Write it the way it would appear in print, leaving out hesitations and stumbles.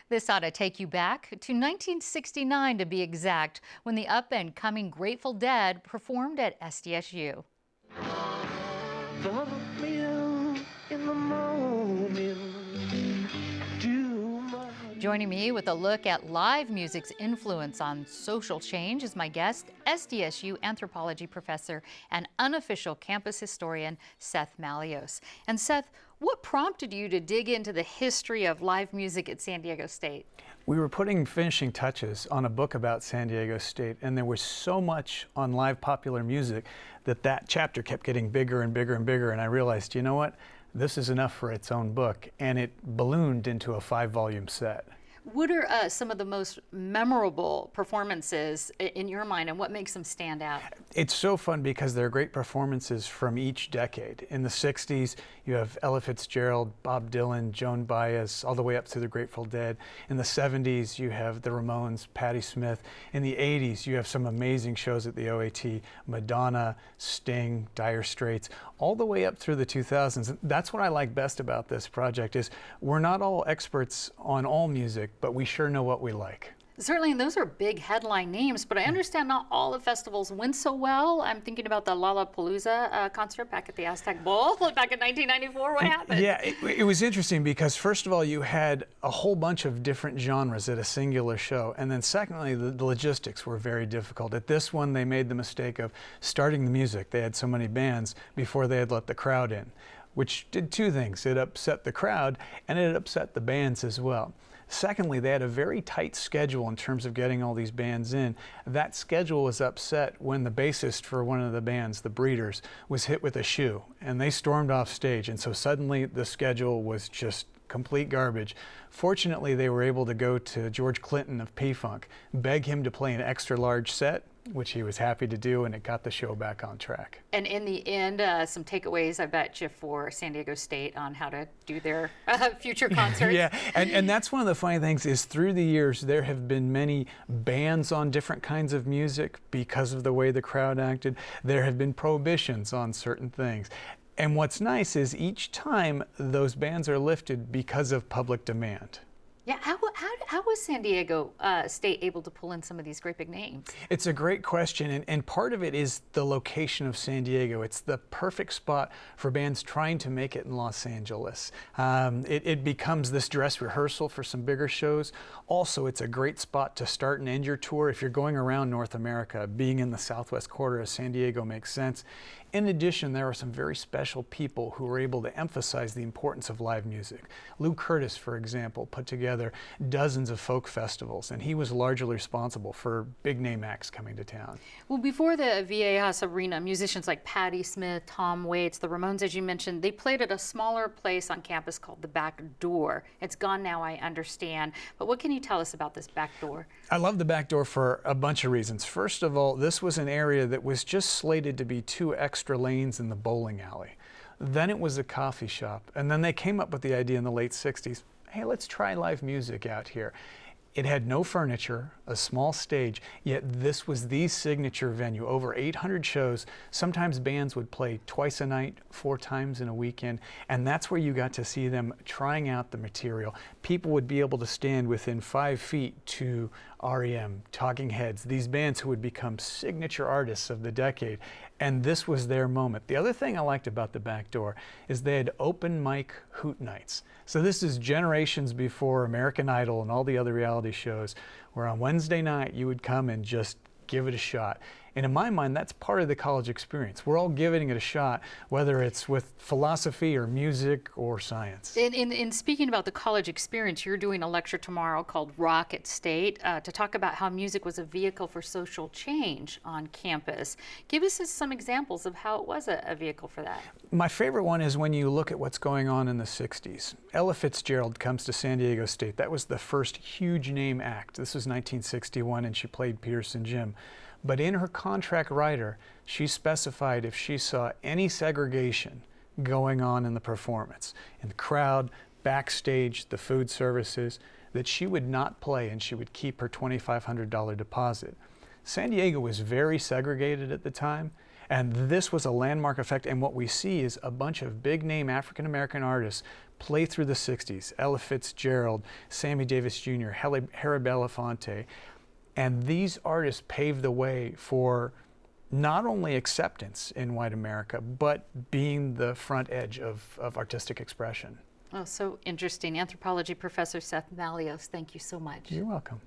This ought to take you back to 1969 to be exact, when the up-and-coming Grateful Dead performed at SDSU. Joining me with a look at live music's influence on social change is my guest, SDSU anthropology professor and unofficial campus historian, Seth Mallios. And Seth, what prompted you to dig into the history of live music at San Diego State? We were putting finishing touches on a book about San Diego State, and there was so much on live popular music that chapter kept getting bigger and bigger and bigger, and I realized, you know what? This is enough for its own book, and it ballooned into a 5-volume set. What are some of the most memorable performances in your mind, and what makes them stand out? It's so fun because they're great performances from each decade. In the 60s, you have Ella Fitzgerald, Bob Dylan, Joan Baez, all the way up to the Grateful Dead. In the 70s, you have the Ramones, Patti Smith. In the 80s, you have some amazing shows at the OAT, Madonna, Sting, Dire Straits, all the way up through the 2000s. That's what I like best about this project is we're not all experts on all music, but we sure know what we like. Certainly, and those are big headline names, but I understand not all the festivals went so well. I'm thinking about the Lollapalooza concert back at the Aztec Bowl back in 1994. What happened? Yeah, it was interesting because first of all, you had a whole bunch of different genres at a singular show. And then secondly, the logistics were very difficult. At this one, they made the mistake of starting the music. They had so many bands before they had let the crowd in, which did two things. It upset the crowd and it upset the bands as well. Secondly, they had a very tight schedule in terms of getting all these bands in. That schedule was upset when the bassist for one of the bands, the Breeders, was hit with a shoe, and they stormed off stage, and so suddenly the schedule was just complete garbage. Fortunately, they were able to go to George Clinton of P-Funk, beg him to play an extra large set, which he was happy to do, and it got the show back on track. And in the end, some takeaways, I bet you, for San Diego State on how to do their future concerts. Yeah, and that's one of the funny things is through the years, there have been many bans on different kinds of music because of the way the crowd acted. There have been prohibitions on certain things. And what's nice is each time those bans are lifted because of public demand. Yeah, how was San Diego State able to pull in some of these great big names? It's a great question, and part of it is the location of San Diego. It's the perfect spot for bands trying to make it in Los Angeles. It becomes this dress rehearsal for some bigger shows. Also, it's a great spot to start and end your tour. If you're going around North America, being in the southwest quarter of San Diego makes sense. In addition, there are some very special people who were able to emphasize the importance of live music. Lou Curtis, for example, put together dozens of folk festivals, and he was largely responsible for big name acts coming to town. Well, before the Viejas Arena, musicians like Patti Smith, Tom Waits, the Ramones, as you mentioned, they played at a smaller place on campus called the Back Door. It's gone now, I understand. But what can you tell us about this Back Door? I love the Back Door for a bunch of reasons. First of all, this was an area that was just slated to be 2 extra lanes in the bowling alley. Then it was a coffee shop, and then they came up with the idea in the late 60s, hey, let's try live music out here. It had no furniture, a small stage, yet this was the signature venue. Over 800 shows. Sometimes bands would play twice a night, 4 times in a weekend, and that's where you got to see them trying out the material. People would be able to stand within 5 feet to REM, Talking Heads, these bands who would become signature artists of the decade, and this was their moment. The other thing I liked about the Back Door is they had open mic hoot nights. So this is generations before American Idol and all the other reality shows, where on Wednesday night you would come and just give it a shot. And in my mind, that's part of the college experience. We're all giving it a shot, whether it's with philosophy or music or science. In speaking about the college experience, you're doing a lecture tomorrow called Rock at State to talk about how music was a vehicle for social change on campus. Give us some examples of how it was a vehicle for that. My favorite one is when you look at what's going on in the 60s. Ella Fitzgerald comes to San Diego State. That was the first huge name act. This was 1961, and she played Peterson Gym. But in her contract rider, she specified if she saw any segregation going on in the performance, in the crowd, backstage, the food services, that she would not play and she would keep her $2,500 deposit. San Diego was very segregated at the time, And this was a landmark effect, and what we see is a bunch of big name African American artists play through the 60s. Ella Fitzgerald, Sammy Davis Jr., Harry Belafonte. And these artists paved the way for not only acceptance in white America, but being the front edge of artistic expression. Oh, so interesting. Anthropology professor Seth Malios, thank you so much. You're welcome.